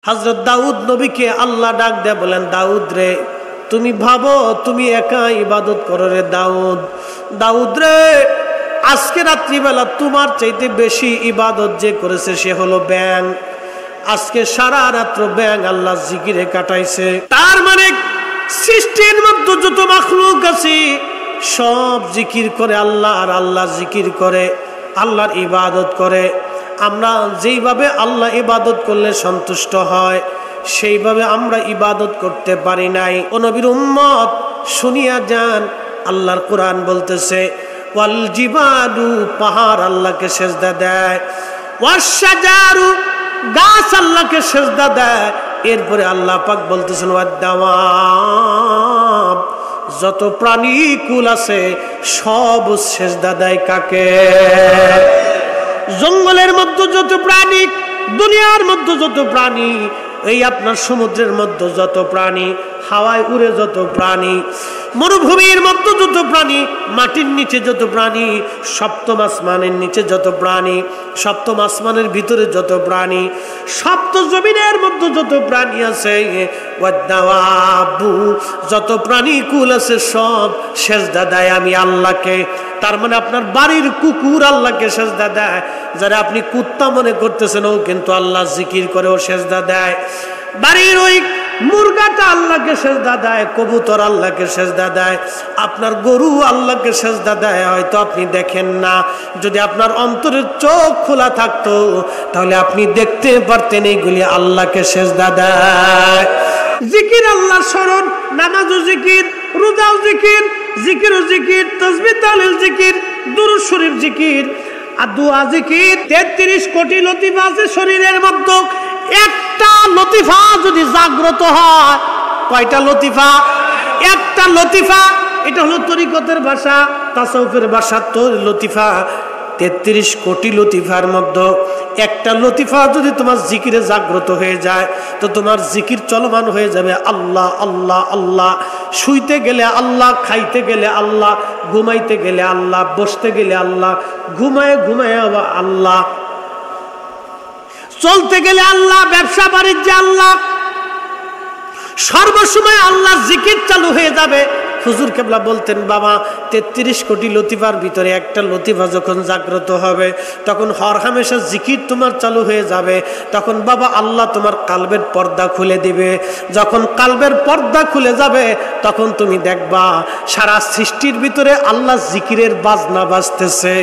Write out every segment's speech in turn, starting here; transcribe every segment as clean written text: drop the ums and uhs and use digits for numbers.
হযরত দাউদ নবীকে আল্লাহ ডাক দেয়া বলেন, দাউদ রে তুমি ভাবো তুমি একা ইবাদত করো রে দাউদ। দাউদ রে আজকে রাত্রিবেলা তোমার চাইতে বেশি ইবাদত যে করেছে সে হলো ব্যাঙ। আজকে সারা রাত্র ব্যাঙ আল্লাহ জিকিরে কাটাইছে। তার মানে সৃষ্টির মধ্যে যত মাখলুক আছে সব জিকির করে আল্লাহ, আর আল্লাহ জিকির করে, আল্লাহর ইবাদত করে। আমরা যেইভাবে আল্লাহ ইবাদত করলে সন্তুষ্ট হয় সেইভাবে আমরা ইবাদত করতে পারি নাই। ও নবীর উম্মত শুনিয়া যান, আল্লাহর কোরআন বলতেছে ওয়াল জিবালু পাহাড় আল্লাহকে সেজদা দেয়, ওয়াস শাজারু গাছ আল্লাহকে সেজদা দেয়। এরপরে আল্লাহ পাক বলতেছেন ওয়াদ দাওয়াব যত প্রাণী কুল আছে সব সেজদা দেয় কাকে? জঙ্গলের মধ্যে যত প্রাণী, দুনিয়ার মধ্যে যত প্রাণী, এই আপনার সমুদ্রের মধ্যে যত প্রাণী, হাওয়ায় উড়ে যত প্রাণী, মরুভূমির মধ্যে যত প্রাণী, মাটির নিচে যত প্রাণী, সপ্তম আসমানের নিচে যত প্রাণী, সপ্তম আসমানের ভিতরে যত প্রাণী, সপ্ত জমিনের মধ্যে যত প্রাণী আছে, ওয়াদাওয়াবু যত প্রাণী কুল আছে সব সেজদা দেয় আমি আল্লাহকে। তার মানে আপনার বাড়ির কুকুর আল্লাহকে সেজদা দেয়, যারা আপনি কুত্তা মনে করতেছেন ও কিন্তু আল্লাহ জিকির করে, ও সেজদা দেয়। বাড়ির ওই মুরগাটা আল্লাহকে সেজদা দেয়, কবুতর আল্লাহকে সেজদা দেয়, আপনার গরু আল্লাহকে সেজদা দেয়, হয়তো আপনি দেখেন না। যদি আপনার অন্তরের চোখ খোলা থাকতো তাহলে আপনি দেখতে পারতেন এইগুলি আল্লাহকে সেজদা দেয়। জিকির আল্লাহর স্মরণ, নামাজও জিকির, রোজাও জিকির, জিকিরও জিকির, তাসবিহ তাহলিল জিকির, দুরূদ শরীফ জিকির, আর দোয়া জিকির। 33 কোটি লতিফা আছে শরীরের মধ্যে। একটা লতিফা যদি জাগ্রত হয়, কয়টা লতিফা? একটা লতিফা। এটা হলো তরিকতের ভাষা, তাসাউফের ভাষা তো লতিফা। 33 কোটি লতিফার মধ্যে একটা লতিফা যদি তোমার জিকিরে জাগ্রত হয়ে যায় তো তোমার জিকির চলমান হয়ে যাবে আল্লাহ আল্লাহ আল্লাহ। শুইতে গেলে আল্লাহ, খাইতে গেলে আল্লাহ, ঘুমাইতে গেলে আল্লাহ, বসতে গেলে আল্লাহ, ঘুমায় ঘুমায় আল্লাহ, চলতে গেলে আল্লাহ, ব্যবসা বাণিজ্যে আল্লাহ, সর্বসময় আল্লাহ জিকির চালু হয়ে যাবে। হুজুর কেবলা বলতেন, বাবা 33 কোটি লতিফার ভিতরে একটা লতিফা যখন জাগ্রত হবে তখন হর হামেশা জিকির তোমার চালু হয়ে যাবে। তখন বাবা আল্লাহ তোমার কালবের পর্দা খুলে দিবে। যখন কালবের পর্দা খুলে যাবে তখন তুমি দেখবা সারা সৃষ্টির ভিতরে আল্লাহ জিকিরের বাজনা বাজতেছে,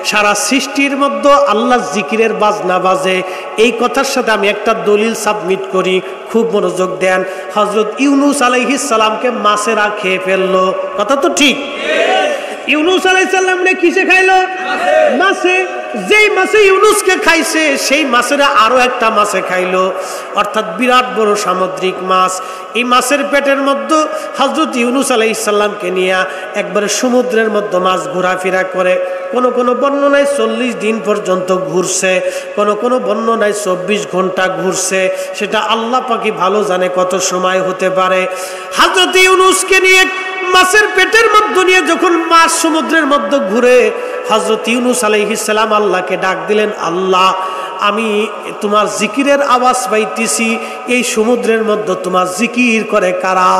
সারা সৃষ্টির মধ্যে আল্লাহ জিকিরের বাজনা বাজে। এই কথার সাথে আমি একটা দলিল সাবমিট করি, খুব মনোযোগ দেন। হযরত ইউনূস আলাইহিস সালামকে মাছেরা খেয়ে ফেললো, কথা তো ঠিক? ইউনূস আলাইহিস সালাম রে কিসে খাইলো? মাছে। যেই মাছে ইউনূসকে খাইছে সেই মাছেরা আরো একটা মাছে খাইলো, অর্থাৎ বিরাট বড় সামুদ্রিক মাছ। এই মাছের পেটের মধ্যে হযরত ইউনূস আলাইহিস সালামকে নিয়ে একবারে সমুদ্রের মধ্যে মাছ ঘোরাফেরা করে। কোন কোন বর্ণনায় 40 দিন পর্যন্ত ঘুরছে, কোন কোন বর্ণনায় 24 ঘন্টা ঘুরছে। সেটা আল্লাহ পাকই ভালো জানে কত সময় হতে পারে। হযরত ইউনূসকে নিয়ে মাছের পেটের মধ্যে নিয়ে যখন মাছ সমুদ্রের মধ্যে ঘুরে, হযরত ইউনূস আলাইহিস সালাম আল্লাহকে ডাক দিলেন, আল্লাহ আমি তোমার জিকিরের আওয়াজ পাইতেছি, এই সমুদ্রের মধ্যে তোমার জিকির করে কারা?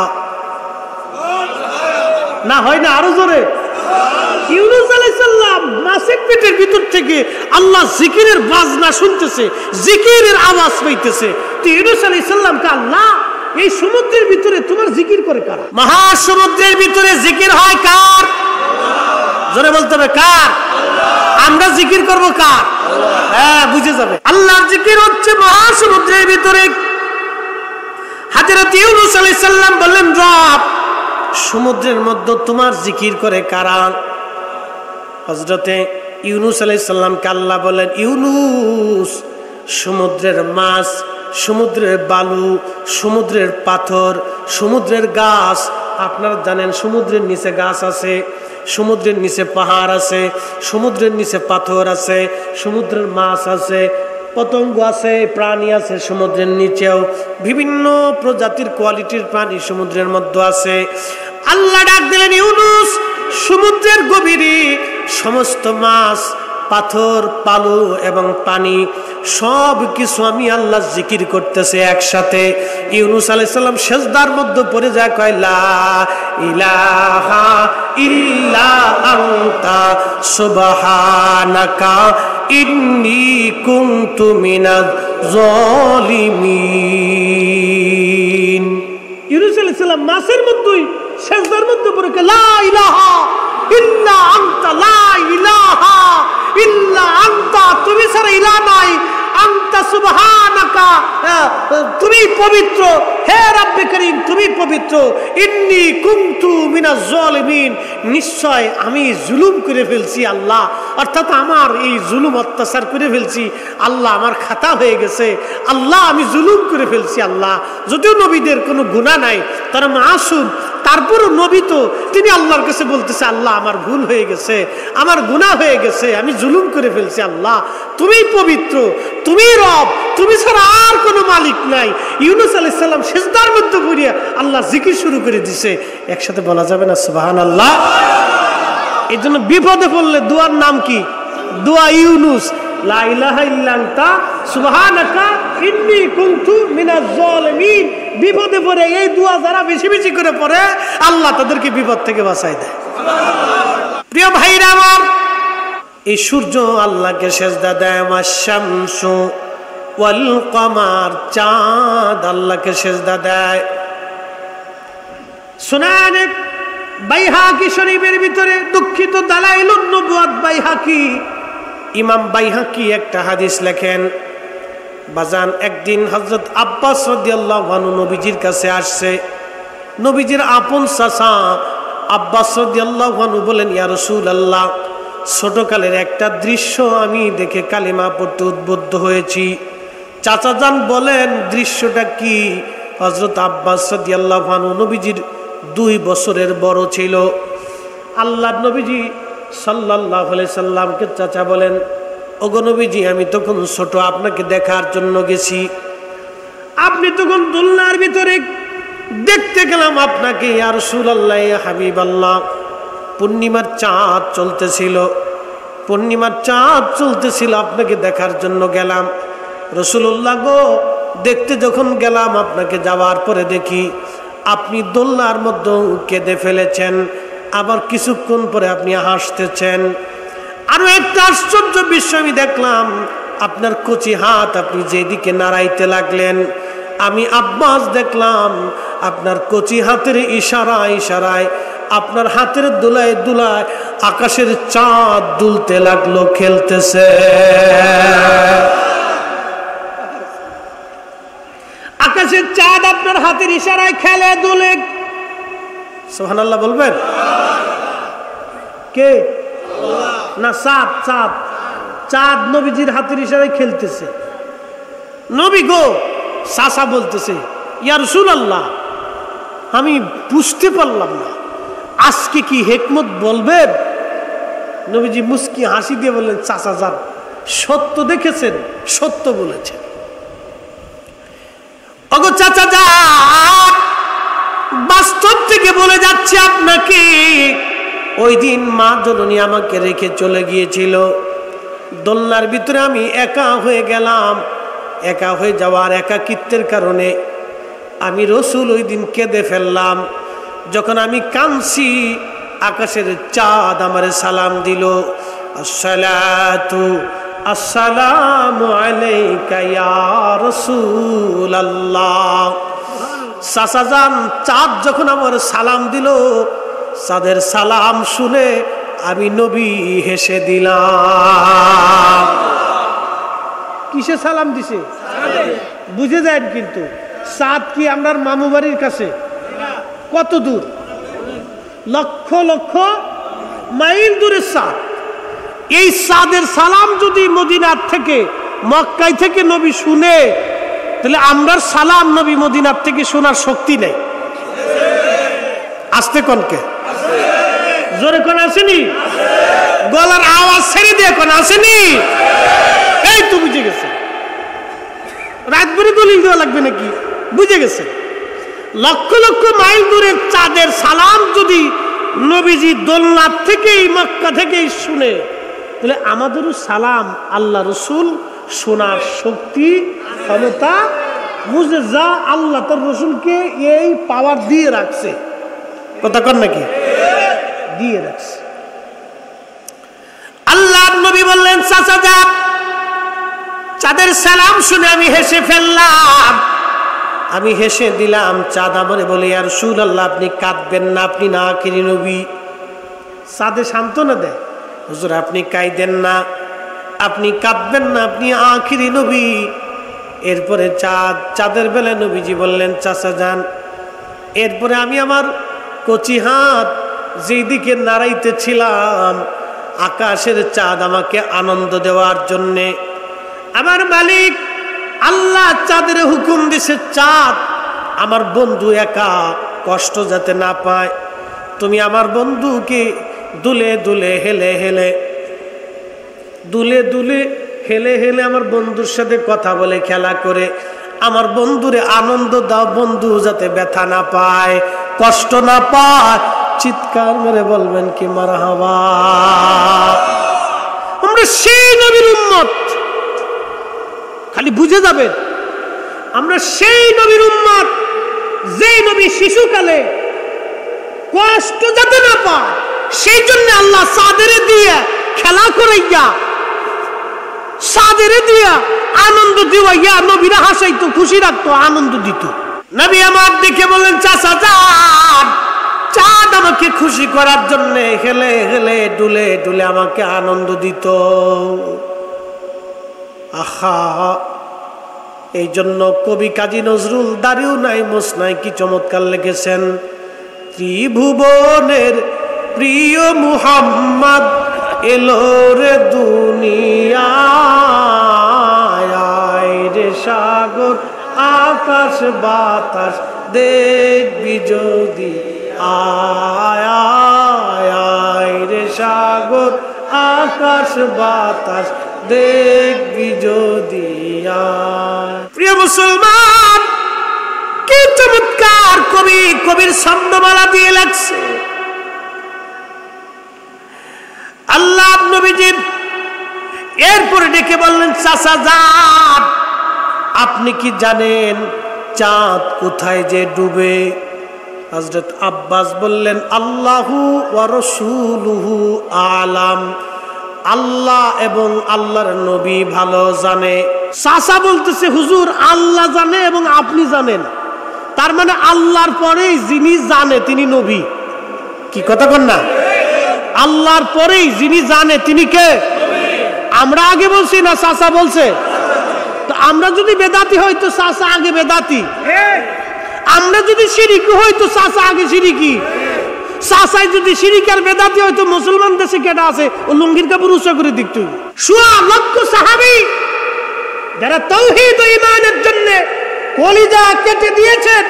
না হয় না, আরো জোরে। ইউনূস আলাইহিস সালাম মাছের পেটের ভিতর থেকে আল্লাহ জিকিরের বাজনা শুনতেছে, জিকিরের আওয়াজ পাইতেছে। তো ইউনূস আলাইহিস সালামকে আল্লাহ এই সমুদ্রের ভিতরে তোমার জিকির করে কারা? মহাসমুদ্রের ভিতরে জিকির হয় কার? জোরে বলতে হবে কার? আমরা জিকির করব কার? হ্যাঁ, বুঝে যাবে। আল্লাহর জিকির হচ্ছে মহাসমুদ্রের ভিতরে। হযরত ইউনূস আলাইহিস সালাম বললেন, রব সমুদ্রের মধ্যে তোমার জিকির করে কারা? হযরতে ইউনূস আলাইহিস সালামকে আল্লাহ বলেন, ইউনূস সমুদ্রের মাছ, সমুদ্রের বালু, সমুদ্রের পাথর, সমুদ্রের গাছ, আপনারা জানেন সমুদ্রের নিচে গাছ আছে, সমুদ্রের নিচে পাহাড় আছে, সমুদ্রের নিচে পাথর আছে, সমুদ্রের মাছ আছে, পতঙ্গ আছে, প্রাণী আছে সমুদ্রের নিচেও, বিভিন্ন প্রজাতির কোয়ালিটির প্রাণী সমুদ্রের মধ্যে আছে। আল্লাহ ডাক দিলেন, ইউনূস সমুদ্রের গভীরে সমস্ত মাছ পাথর, পালু এবং পানি সব কিছু আমি আল্লাহ জিকির করতেছে একসাথে। ইউনূস আলাইহিস সালাম সিজদার মধ্যে পড়ে যায়, কয় লা ইলাহা ইল্লা আনতা সুবহানাকা ইন্নী কুনতু মিনাজ জালিমিন। ইউনূস আলাইহিস সালাম মাছের মধ্যেই সিজদার মধ্যে পড়ে লা ইলাহা ইল্লা আনতা, লা ইলাহা ইল্লা আনতা, তুমি ছাড়া ইলাহ নাই, আনতা সুবহানাকা, তুমি পবিত্র, হে রব্বে করিম তুমি পবিত্র, ইন্নী কুনতু মিনাজ জালিমিন, নিশ্চয় আমি জুলুম করে ফেলছি আল্লাহ, অর্থাৎ আমার এই জুলুম অত্যাচার করে ফেলছি আল্লাহ, আমার খাতা হয়ে গেছে আল্লাহ, আমি জুলুম করে ফেলছি আল্লাহ। যদিও নবীদের কোনো গুনাহ নাই, তারা মাসুম, তারপরও নবী তো তিনি আল্লাহর কাছে বলতেছে আল্লাহ আমার ভুল হয়ে গেছে, আমার গুনাহ হয়ে গেছে, আমি জুলুম করে ফেলছি আল্লাহ, তুমি পবিত্র, তুমি রব, তুমি ছাড়া আর কোনো মালিক নাই। ইউনূস আলাইহিস সালাম সিজদার মধ্যে পড়িয়া আল্লাহ জিকির শুরু করে দিছে। একসাথে বলা যাবে না সুবহানাল্লাহ? এই জন্য বিপদে পড়লে দোয়ার নাম কি? দোয়া ইউনূস, লা ইলাহা ইল্লা আনতা সুবহানাকা ইন্নী কুনতু মিনাজ জালিমিন। বিপদে পড়ে এই দোয়া যারা বেশি বেশি করে পড়ে আল্লাহ তাদেরকে বিপদ থেকে বাঁচায় দেয়। প্রিয় ভাইরা আমার, এই সূর্য আল্লাহকে সিজদা দেয়, ওয়াশ-শামসু ওয়াল কমার, চাঁদ আল্লাহকে সিজদা দেয়। সুনানে বাইহাকি শরীফের ভিতরে, দুঃখিত দালাইলুন নবুওয়াত বাইহাকি, ইমাম বাইহাকি একটা হাদিস লেখেন, বাজান একদিন হযরত আব্বাস রাদিয়াল্লাহু আনহু নবীজির কাছে আসছে। নবীজির আপন চাচা আব্বাস রাদিয়াল্লাহু আনহু বলেন, ইয়া রাসূলুল্লাহ, ছোটকালের একটা দৃশ্য আমি দেখে কালিমা পড়তে উদ্বুদ্ধ হয়েছি। চাচা যান বলেন দৃশ্যটা কি? হযরত আব্বাস রাদিয়াল্লাহু আনহু নবীজির 2 বছরের বড় ছিল। আল্লাহর নবীজি সাল্লাল্লাহু আলাইহি সাল্লামকে চাচা বলেন, ওগো নবীজি, আমি তখন ছোট, আপনাকে দেখার জন্য গেছি, আপনি তখন দোলনার ভিতরে, দেখতে গেলাম আপনাকে ইয়া রাসূলুল্লাহ, ইয়া হাবিবাল্লাহ। পূর্ণিমার চাঁদ চলতেছিল, পূর্ণিমার চাঁদ চলতেছিল, আপনাকে দেখার জন্য গেলাম। রাসূলুল্লাহ গো, দেখতে যখন গেলাম, আপনাকে যাওয়ার পরে দেখি আপনি দোলনার মধ্যে কেঁদে ফেলেছেন, আবার কিছুক্ষণ পরে আপনি হাসতেছেন। আরো একটা আশ্চর্য বিষয় আমি দেখলাম, আপনার কচি হাত আপনি যেদিকে নাড়াইতে লাগলেন, আমি আব্বাস দেখলাম আপনার কচি হাতের ইশারায় ইশারায়, আপনার হাতের দুলায় দুলায় আকাশের চাঁদ দুলতে লাগলো, খেলতেছে। আকাশের চাঁদ আপনার হাতের ইশারায় খেলে দুলে। সুবহানাল্লাহ বলবেন? কে? না, চাঁদ। চাঁদ চাঁদ নবীজির হাতের ইশারায় খেলতেছে। নবী গো, চাচা বলতেছে, ইয়া রাসূলুল্লাহ, আমি বুঝতে পারলাম না, আজকে কি হিকমত বলবেন? নবীজি মুস্কি হাসি দিয়ে বললেন, চাচা যান, সত্য দেখেছেন, সত্য বলেছেন। ওগো চাচা যান, বাস্তব থেকে বলে যাচ্ছে আপনাকে, ওই দিন মা জননী আমাকে রেখে চলে গিয়েছিল, দোলনার ভিতরে আমি একা হয়ে গেলাম। একা হয়ে যাওয়ার একাকিত্বের কারণে আমি রাসূল ওই দিন কেঁদে ফেললাম। যখন আমি কাঁদছি, আকাশের চাঁদ আমারে সালাম দিল, আসসালাতু আসসালামু আলাইকা ইয়া রাসূলুল্লাহ। চাচা যান, চাঁদ যখন আমার সালাম দিল, চাঁদের সালাম শুনে আমি নবী হেসে দিলাম। কিসে সালাম দিছে? বুঝে যায় কিন্তু চাঁদ কি আমরার মামু বাড়ির কাছে? কত দূর? লক্ষ লক্ষ মাইল দূরের চাঁদ। এই চাঁদের সালাম যদি মদিনার থেকে, মক্কায় থেকে নবী শুনে, তাহলে আমরার সালাম নবী মদিনার থেকে শোনার শক্তি নেই। আসতে কনকে জোরে কোন আসেনি? গলার আওয়াজ ছেড়ে দিয়ে কোন আসেনি? এই তো বুঝে গেছে, রাত ভরে দলিল দেওয়া লাগবে নাকি? বুঝে গেছে। লক্ষ লক্ষ মাইল দূরের চাঁদের সালাম যদি নবীজি দোলনার থেকেই, মক্কা থেকেই শুনে, তাহলে আমাদেরও সালাম আল্লাহ রসুল শোনার শক্তি ক্ষমতা বুঝে যা আল্লাহ তার রসুলকে এই পাওয়ার দিয়ে রাখছে। কথা কর নাকি? দিয়ে রাখছে। আল্লাহ নবী বললেন চাচা যান, চাঁদের সালাম শুনে আমি হেসে ফেললাম, আমি হেসে দিলাম। চাঁদ আমারে বলে ইয়া রাসূলুল্লাহ আপনি কাঁদবেন না, আপনি না আখিরি নবী। চাঁদে সান্ত্বনা দেয়, হুজুর আপনি কাঁদেন না, আপনি কাঁদবেন না, আপনি আখিরি নবী। এরপরে চাঁদের বেলায় নবীজি বললেন চাচা যান। এরপরে আমি আমার কচি হাত যেই দিকে নাড়াইতেছিলাম, আকাশের চাঁদ আমাকে আনন্দ দেওয়ার জন্যে আমার মালিক আল্লাহ চাঁদের হুকুম দিছে, চাঁদ আমার বন্ধু একা কষ্ট যাতে না পায়, তুমি আমার বন্ধুকে দুলে দুলে হেলে হেলে দুলে দুলে হেলে হেলে আমার বন্ধুর সাথে কথা বলে খেলা করে আমার বন্ধুরে আনন্দ দাও, বন্ধু যাতে ব্যথা না পায়, কষ্ট না পায়। চিৎকার মেরে বলবেন কি মারহাবা। আমরা সেই নবীর উম্মত, খালি বুঝে যাবেন আমরা সেই নবীর উম্মত যেই নবী শিশুকালে কষ্ট যাতে না পায় সেই জন্য আল্লাহ চাঁদের দিয়ে খেলা করাইয়া, চাঁদের দিয়া আনন্দ দিওয়াইয়া নবীরা হাসাইতো, খুশি রাখতো, আনন্দ দিত। নবী আমার দেখে বললেন চাচা যান, চাঁদ আমাকে খুশি করার জন্য হেলে হেলে দুলে দুলে আমাকে আনন্দ দিত। আহা, এই জন্য কবি কাজী নজরুল দাড়িও নাই মোছ নাই কি চমৎকার লিখেছেন, ত্রিভুবনের প্রিয় মুহাম্মদ এলো রে দুনিয়ায়, রে সাগর আকাশ বাতাস দেখবি যদি আয়, রে সাগর আকাশ বাতাস দেখবি যদি আয়। প্রিয় মুসলমান, কি চমৎকার কবি কবির ছন্দমালা দিয়ে লাগছে। আল্লাহ নবীজি এরপরে ডেকে বললেন চাচা যান, আপনি কি জানেন চাঁদ কোথায় যে ডুবে? হযরত আব্বাস বললেন আল্লাহু ওয়া রাসূলুহু আলাম, আল্লাহ এবং আল্লাহর নবী ভালো জানে। চাচা বলতেছে হুজুর আল্লাহ জানে এবং আপনি জানেন, তার মানে আল্লাহর পরেই যিনি জানে তিনি নবী। কি কথা বল না? আল্লাহর পরেই যিনি জানে তিনি কে? আমরা আগে বলছি না চাচা বলছে? তো আমরা যদি বেদাতি হই তো চাচা আগে বেদাতি, আমরা যদি শিরিকি হই তো চাচা আগে শিরিকি, চাচাই যদি শিরিক আর বেদাতি হয়তো মুসলমান দেশে কেটা আছে ও লুঙ্গির কাপড় উঁচা করে দিত। সোয়া লক্ষ সাহাবী যারা তাওহীদ ও ঈমানের জন্য কলিজা কেটে দিয়েছেন,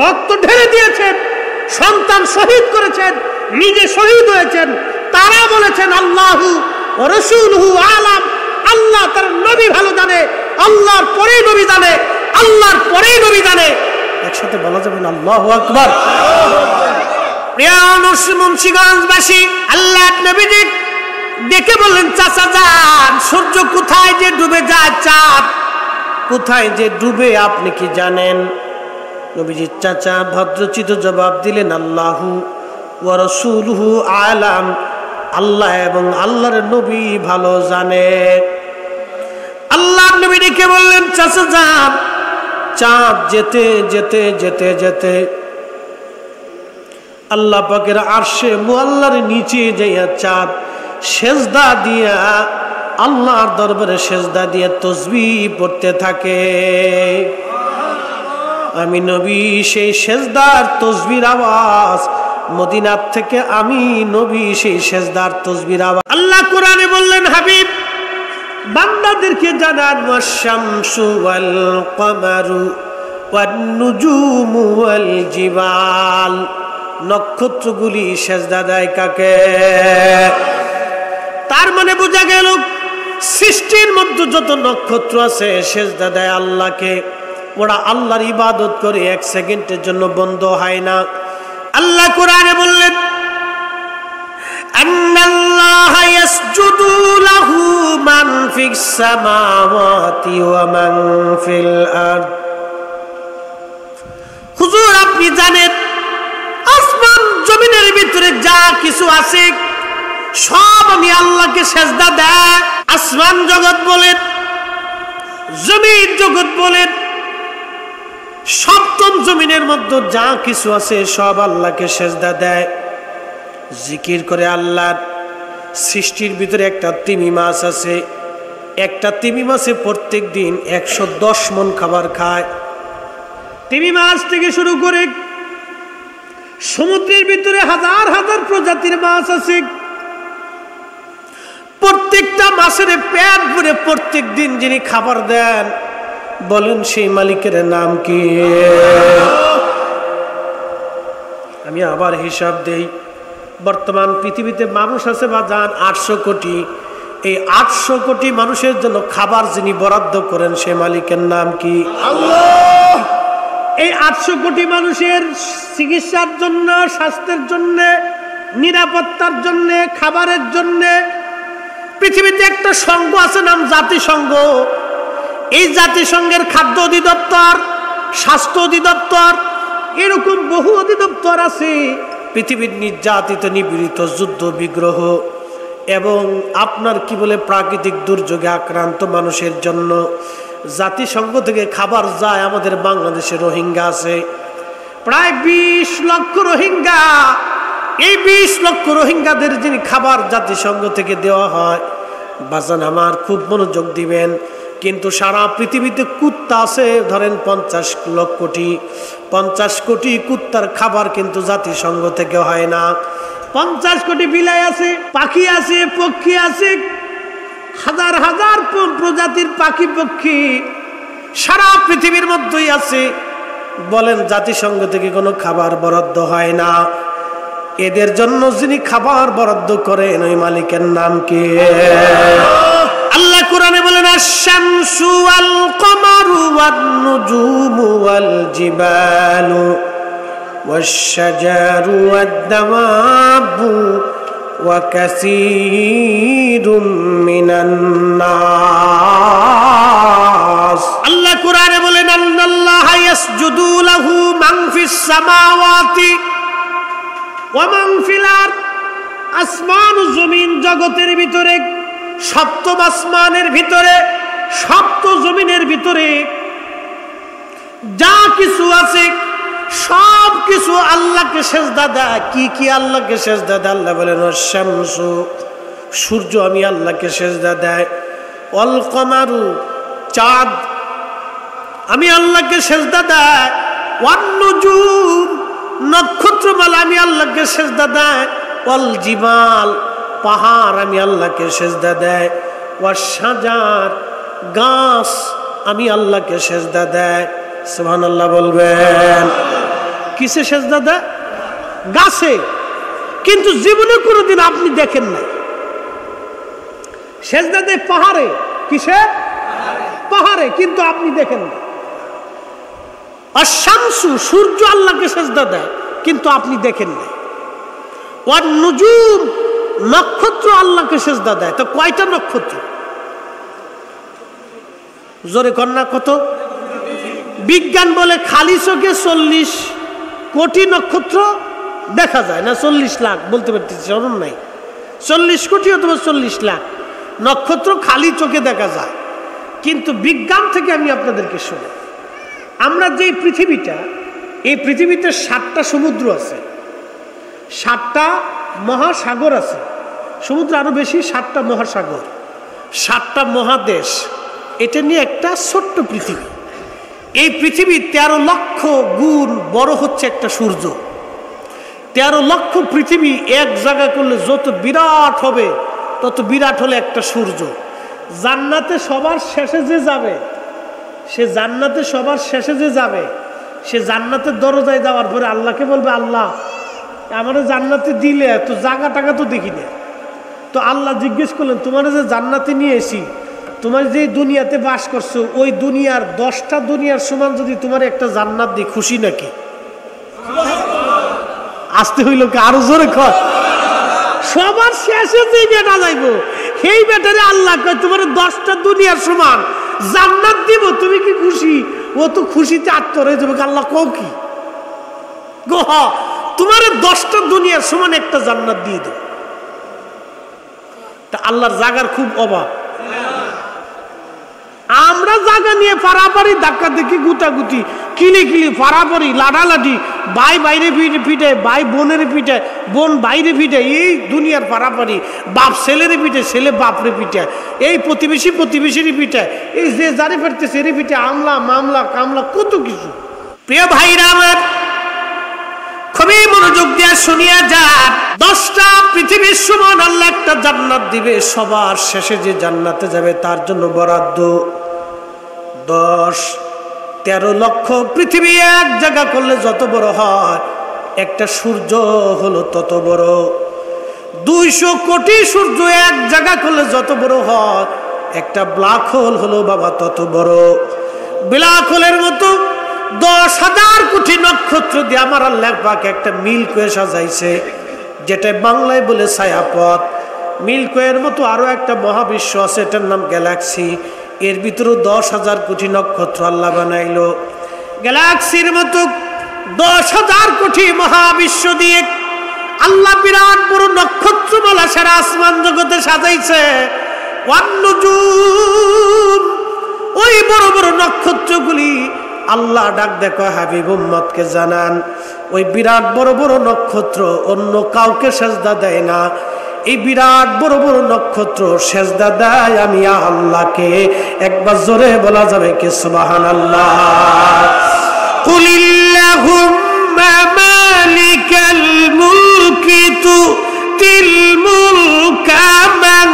রক্ত ঢেলে দিয়েছেন, সন্তান শহীদ করেছেন, নিজে শহীদ হয়েছেন, তারা বলেছেন আল্লাহু ওয়া রাসূলুহু আলাম, আল্লাহ তার নবী ভালো জানে, আল্লাহর পরেই নবী জানে, আল্লাহর পরেই নবী জানে। একসাথে বলা যাবে না আল্লাহু আকবার। প্রিয় মুন্সিগঞ্জবাসী, আল্লাহ নবীজি দেখে বললেন চাচা যান, সূর্য কোথায় যে ডুবে যায়, চাঁদ কোথায় যে ডুবে আপনি কি জানেন? নবীজি চাচা ভদ্রচিত জবাব দিলেন আল্লাহু ওয়া রাসূলুহু আলাম, আল্লাহ এবং আল্লাহর নবী ভালো জানে। আল্লাহ নবী ডেকে বললেন চাচা যান, চাঁদ যেতে যেতে যেতে যেতে আল্লাহ পাকের আরশে মুআল্লার নিচে যাইয়া চাঁদ সেজদা দিয়া আল্লাহর দরবারে সেজদা দিয়ে তাসবিহ পড়তে থাকে। আমি নবী সেই সেজদার তাসবিহর আওয়াজ মদিনার থেকে, আমি নবী সেই সেজদার তাসবিহর আওয়াজ। আল্লাহ কোরআনে বললেন হাবিব বান্দাদেরকে জানান ওয়াশ-শামসু ওয়াল কমারু ওয়ান নুজুমু ওয়াল জিবাল, নক্ষত্রগুলি সেজদা দেয় কাকে? তার মানে বোঝা গেল সৃষ্টির মধ্যে যত নক্ষত্র আছে সেজদা দেয় আল্লাহকে, ওরা আল্লাহর ইবাদত করে এক সেকেন্ডের জন্য বন্ধ হয় না। আল্লাহ কোরআনে বললেন আন্নাল্লাহ আন্নাল্লাহা ইয়াসজুদু লাহু মান ফিস সামাওয়াতি ওয়া মান ফিল আরদ। হুজুর আপনি জানেন আসমান জমিনের ভিতরে যা কিছু আছে সব আমি আল্লাহকে সেজদা দেয়। আসমান জগৎ বলেন, জমিন জগৎ বলেন, সপ্তম জমিনের মধ্যে যা কিছু আছে সব আল্লাহকে সেজদা দেয়, জিকির করে আল্লাহর। সৃষ্টির ভিতরে একটা তিমি মাছ আছে, একটা তিমি মাছে প্রত্যেক দিন 110 মণ খাবার খায়। তিমি মাছ থেকে শুরু করে সমুদ্রের ভিতরে হাজার হাজার প্রজাতির মাছ আছে, প্রত্যেকটা মাছের পেট ভরে প্রত্যেক দিন যিনি খাবার দেন বলেন সেই মালিকের নাম কি? আমি আবার হিসাব দেই, বর্তমান পৃথিবীতে মানুষ আছে বা যান 800 কোটি। এই 800 কোটি মানুষের জন্য খাবার যিনি বরাদ্দ করেন সে মালিকের নাম কি? আল্লাহ। এই 800 কোটি মানুষের চিকিৎসার জন্য, স্বাস্থ্যের জন্য, নিরাপত্তার জন্য, খাবারের জন্য পৃথিবীতে একটা সংঘ আছে, নাম জাতিসংঘ। এই জাতিসংঘের খাদ্য অধিদপ্তর, স্বাস্থ্য অধিদপ্তর, এরকম বহু অধিদপ্তর আছে পৃথিবীর নির্যাতিত, নিপীড়িত, যুদ্ধ বিগ্রহ এবং আপনার কি বলে প্রাকৃতিক দুর্যোগে আক্রান্ত মানুষের জন্য জাতিসংঘ থেকে খাবার যায়। আমাদের বাংলাদেশে রোহিঙ্গা আছে প্রায় 20 লক্ষ রোহিঙ্গা। এই 20 লক্ষ রোহিঙ্গাদের যিনি খাবার জাতিসংঘ থেকে দেওয়া হয়, বাজান আমার খুব মনোযোগ দিবেন, কিন্তু সারা পৃথিবীতে কুত্তা আছে ধরেন 50 কোটি। 50 কোটি কুত্তার খাবার কিন্তু জাতিসংঘ থেকে হয় না। 50 কোটি বিলাই আছে, পাখি আছে, পক্ষী আছে, হাজার হাজার প্রজাতির পাখি পক্ষী সারা পৃথিবীর মধ্যেই আছে। বলেন জাতিসংঘ থেকে কোনো খাবার বরাদ্দ হয় না। এদের জন্য যিনি খাবার বরাদ্দ করেন ওই মালিকের নাম কি? আল্লাহ কোরআনে বলেন আশ-শামসু ওয়াল কমারু ওয়ান নুজুমু ওয়াল জিবালু ওয়াশ-শাজারু ওয়াদ-দাওয়াবু ওয়া কাসীরুম মিনান নাস। আল্লাহ কোরআনে বলেন আন্নাল্লাহা ইয়াসজুদু লাহু মান ফিস সামাওয়াতি ওয়া মান ফিল আরদ। আসমান ও জমিন জগতের ভিতরে, সপ্তম আসমানের ভিতরে, সপ্ত জমিনের ভিতরে যা কিছু আছে সব কিছু আল্লাহকে সেজদা দেয়। কি কি আল্লাহকে সেজদা দেয়? আল্লাহ বলেন আশ-শামসু, সূর্য আমি আল্লাহকে সেজদা দেয়। ওয়াল কমারু, চাঁদ আমি আল্লাহকে সেজদা দেয়। ওয়ান নুজুম, নক্ষত্রমালা আমি আল্লাহকে সেজদা দেয়। ওয়াল জিবাল, পাহাড় আমি আল্লাহকে সেজদা দেয়। ওয়াশ শাজার, গাছ আমি আল্লাহকে সেজদা দেয়। সুবহানাল্লাহ বলবেন। কিসে সেজদা দেয়? গাছে। কিন্তু জীবনে কোনোদিন আপনি দেখেন নাই সেজদা দেয় পাহাড়ে। কিসে? পাহাড়ে। কিন্তু আপনি দেখেন না। আশ-শামসু, সূর্য আল্লাহকে সেজদা দেয় কিন্তু আপনি দেখেন না। ওয়ান নুজুম, নক্ষত্র আল্লাহকে সেজদা দেয়। তো কয়টা নক্ষত্র? জোরে কন্যা কত? বিজ্ঞান বলে খালি চোখে 40 কোটি নক্ষত্র দেখা যায় না, 40 লাখ বলতে পারতেছি, স্মরণ নাই। 40 কোটি অথবা 40 লাখ নক্ষত্র খালি চোখে দেখা যায়। কিন্তু বিজ্ঞান থেকে আমি আপনাদেরকে শুনি, আমরা যে পৃথিবীটা, এই পৃথিবীতে 7টা সমুদ্র আছে, 7টা মহাসাগর আছে, সমুদ্র আরো বেশি, 7টা মহাসাগর, 7টা মহাদেশ, এটা নিয়ে একটা ছোট্ট পৃথিবী। এই পৃথিবী 13 লক্ষ গুণ বড় হচ্ছে একটা সূর্য। 13 লক্ষ পৃথিবী এক জায়গা করলে যত বিরাট হবে তত বিরাট হলে একটা সূর্য। জান্নাতে সবার শেষে যে যাবে, সে জান্নাতে সবার শেষে যে যাবে, সে জান্নাতের দরজায় যাওয়ার পরে আল্লাহকে বলবে, আল্লাহ আমার জান্নাতে দিলে তো জায়গা টাকা তো দেখি না। তো আল্লাহ জিজ্ঞেস করলেন, তোমার যে জান্নাতে নিয়ে এসি, তোমার যে দুনিয়াতে বাস করছো ওই দুনিয়ার 10টা দুনিয়ার সমান যদি তোমার একটা জান্নাত দিই, খুশি নাকি? আসতে হইল কি? আরো জোরে কর। সবার শেষে যে বেটা যাইব সেই বেটারে আল্লাহ কয় তোমার 10টা দুনিয়ার সমান জান্নাত দিব, তুমি কি খুশি? ও তো খুশিতে আত্মর হয়ে যাবে। আল্লাহ কও কি গো, তোমার 10টা দুনিয়ার সমান একটা জান্নাত দিয়ে দেব। তা আল্লাহর জায়গার খুব অভাব। আমরা জায়গা নিয়ে পারাপারি, ধাক্কা দেখি, গুতাগুতি, কিলি কিলি, পারাপারি, লাঠালাঠি, ভাই বাইরে পিঠে, ভাই বোনের পিঠে, বোন বাইরে পিঠে, এই দুনিয়ার পারাপারি, বাপ ছেলের পিঠে, ছেলে বাপরে পিঠে, এই প্রতিবেশী প্রতিবেশীর পিঠে, এই যে যারে ফেরতেছে এর পিঠে, আমলা মামলা কামলা, কত কিছু। প্রিয় ভাইরা আমার, খুবই মনোযোগ দিয়ে শুনিয়া যান। 10টা পৃথিবীর সমান আল্লাহ একটা জান্নাত দিবে। সবার শেষে যে জান্নাতে যাবে তার জন্য বরাদ্দ 10-13 লক্ষ পৃথিবী এক জায়গা করলে যত বড় হয়, একটা সূর্য হলো তত বড়। 200 কোটি সূর্য এক জায়গা করলে যত বড় হয়, একটা ব্ল্যাক হোল হলো বাবা তত বড়। ব্ল্যাক হোলের মতো 10,000 কোটি নক্ষত্র দিয়ে আমার আল্লাহ পাক একটা মিল্কওয়ে সাজাইছে, যেটা বাংলায় বলে ছায়াপথ। মিল্কওয়ের মতো আরো একটা মহাবিশ্ব আছে, এটার নাম গ্যালাক্সি। এর ভিতরে 10,000 কোটি নক্ষত্র আল্লাহ বানাইলো। গ্যালাক্সির মতো 10,000 কোটি মহাবিশ্ব দিয়ে আল্লাহ বিরাট বড় নক্ষত্রমালা সারা আসমান জগতে সাজাইছে। ওয়ান্নুজুম, ওই বড় বড় নক্ষত্রগুলি আল্লাহ ডাক দেখো হাবিব উম্মতকে জানান, ওই বিরাট বড় বড় নক্ষত্র অন্য কাউকে সেজদা দেয় না। এই বিরাট বড় বড় নক্ষত্র সেজদা দেয় আমি আল্লাহকে। একবার জোরে বলা যাবে কি সুবহানাল্লাহ? কুলিল্লাহুম্মা মালিকাল মুলকি তুতিল মুলকা মান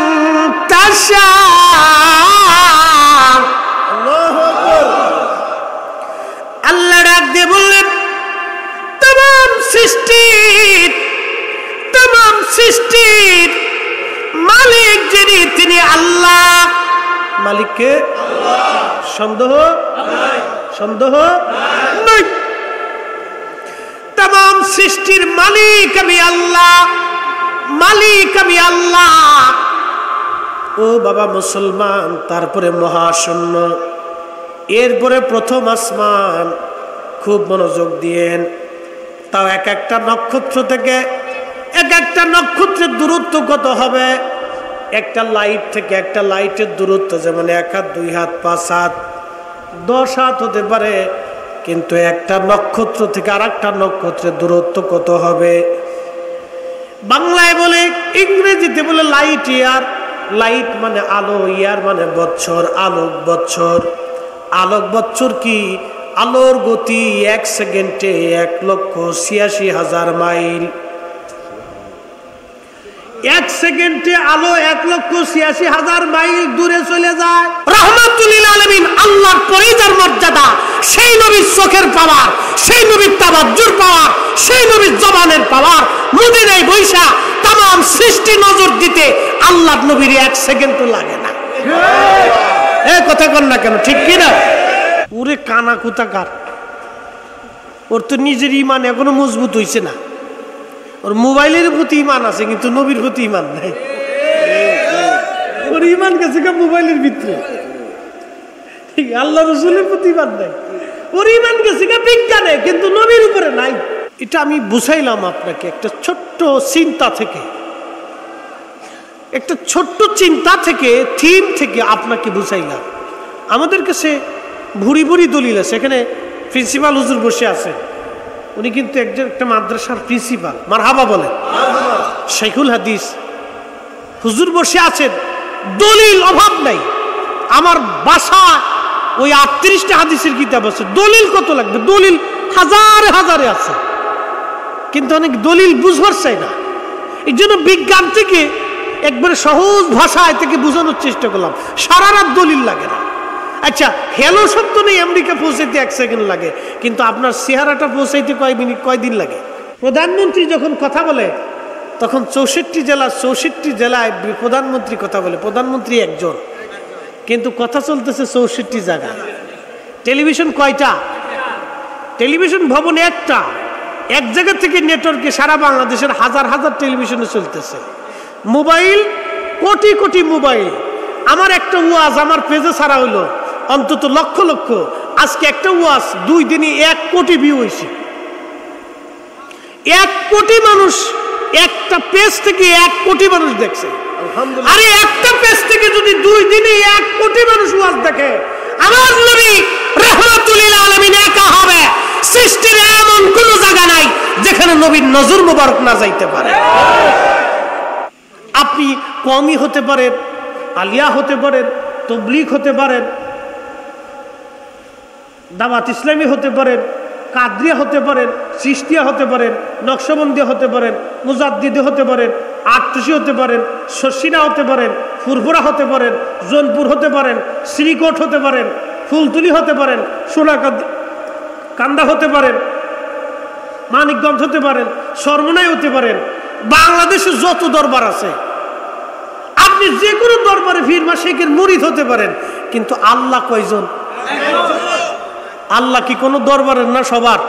তাশা। আল্লাহ ডাক দিয়ে বললেন, तमाम সৃষ্টির মালিক যিনি, তিনি আল্লাহ। মালিককে সন্দেহ নাই। तमाम সৃষ্টির মালিক আমি আল্লাহ, মালিক আমি আল্লাহ। ও বাবা মুসলমান, তারপরে মহাশূন্য, এরপরে প্রথম আসমান। খুব মনোযোগ দিয়েন। তাও এক একটা নক্ষত্র থেকে এক একটা নক্ষত্রের দূরত্ব কত হবে? একটা লাইট থেকে একটা লাইটের দূরত্ব যেমন 1 হাত 2 হাত 5 হাত 10 হাত হতে পারে, কিন্তু একটা নক্ষত্র থেকে আর একটা নক্ষত্রের দূরত্ব কত হবে? বাংলায় বলে, ইংরেজিতে বলে লাইট ইয়ার। লাইট মানে আলো, ইয়ার মানে বছর, আলোক বছর। আলোক বছর কি? আলোর গতি 1 সেকেন্ডে 1,86,000 মাইল। 1 সেকেন্ডে আলো 1,86,000 মাইল দূরে চলে যায়। রাহমাতুল লিল আলামিন, আল্লাহর পরেই যার মর্যাদা, সেই নবীর চোখের পাওয়ার, সেই নবীর তাওয়াজ্জুর পাওয়ার, সেই নবীর জবানের পাওয়ার, মদিনায় বৈশা तमाम সৃষ্টি নজর দিতে আল্লাহর নবীর 1 সেকেন্ডও লাগে না। এই কথা কন না কেন, ঠিক কি না? ওরে কানা কুতাকার, ওর তো নিজের ইমান এখনো মজবুত হইছে না। ওর মোবাইলের প্রতি ইমান আছে, কিন্তু নবীর প্রতি ইমান নাই। ওর ইমান গেছে মোবাইলের ভিতরে, আল্লাহ রসুলের প্রতি ইমান নাই। ওর ইমান গেছে বিজ্ঞানে, কিন্তু নবীর উপরে নাই। এটা আমি বুঝাইলাম আপনাকে একটা ছোট্ট চিন্তা থেকে, একটা ছোট্ট চিন্তা থেকে, থিম থেকে আপনাকে বুঝাইলাম। আমাদের কাছে ভুরি ভুরি দলিল আছে। এখানে প্রিন্সিপাল হুজুর বসে আছে, উনি কিন্তু একটা মাদ্রাসার প্রিন্সিপাল। মারহাবা বলে, শাইখুল হাদিস হুজুর বসে আছেন, দলিল অভাব নাই। আমার বাসা ওই 38টা হাদিসের কিতাব আছে, দলিল কত লাগবে? দলিল হাজারে হাজারে আছে, কিন্তু অনেক দলিল বুঝবার চাই না। এই জন্য বিজ্ঞান থেকে একবারে সহজ ভাষায় থেকে বোঝানোর চেষ্টা করলাম। সারা রাত দলিল লাগে না। আচ্ছা, হ্যালো শব্দ নেই আমেরিকা পৌঁছাইতে 1 সেকেন্ড লাগে, কিন্তু আপনার চেহারাটা পৌঁছাইতে কয়দিন লাগে? প্রধানমন্ত্রী যখন কথা বলে তখন 64 জেলায় প্রধানমন্ত্রী কথা বলে। প্রধানমন্ত্রী একজন, কিন্তু কথা চলতেছে 64 জায়গায়। টেলিভিশন কয়টা? টেলিভিশন ভবন একটা। এক জায়গা থেকে নেটওয়ার্কে সারা বাংলাদেশের হাজার হাজার টেলিভিশনে চলতেছে। Mobile, crore crore mobile. আমার একটা ওয়াজ আমার পেজে ছাড়া হইলো অন্তত লক্ষ লক্ষ, আজকে একটা ওয়াজ 2 দিনে 1 কোটি ভিউ হয়েছে। 1 কোটি মানুষ, একটা পেজ থেকে 1 কোটি মানুষ দেখছে। আরে একটা পেজ থেকে যদি 2 দিনে 1 কোটি মানুষ ওয়াজ দেখে, আমার নবী রাহমাতুল লিল আলামিন একা হবে। সৃষ্টির এমন কোন জায়গা নাই যেখানে নবীর নজর মোবারক না যাইতে পারে। আপনি কওমি হতে পারেন, আলিয়া হতে পারেন, তবলিগ হতে পারেন, দাওয়াত ইসলামী হতে পারেন, কাদরিয়া হতে পারেন, চিশতিয়া হতে পারেন, নকশবন্দি হতে পারেন, মুজাদ্দিদি হতে পারেন, আটটুসি হতে পারেন, শর্ষিনা হতে পারেন, ফুরফুরা হতে পারেন, জোনপুর হতে পারেন, শ্রীকোট হতে পারেন, ফুলতুলি হতে পারেন, কান্দা হতে পারেন, মানিকগঞ্জ হতে পারেন, সরমনাই হতে পারেন। বাংলাদেশে যত দরবার আছে, আপনি যে কোনো দরবারে পীর বা শেখের মুরিদ হতে পারেন, কিন্তু আল্লাহ কয়জন? আল্লাহ কি কোনো দরবারের না? সবার।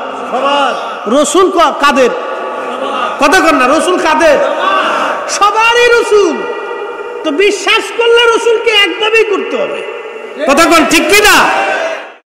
রসুল কাদের? কথা কন না, রসুল কাদের? সবারই রসুল। তো বিশ্বাস করলে রসুলকে একভাবেই করতে হবে। কথা কন ঠিক কিনা?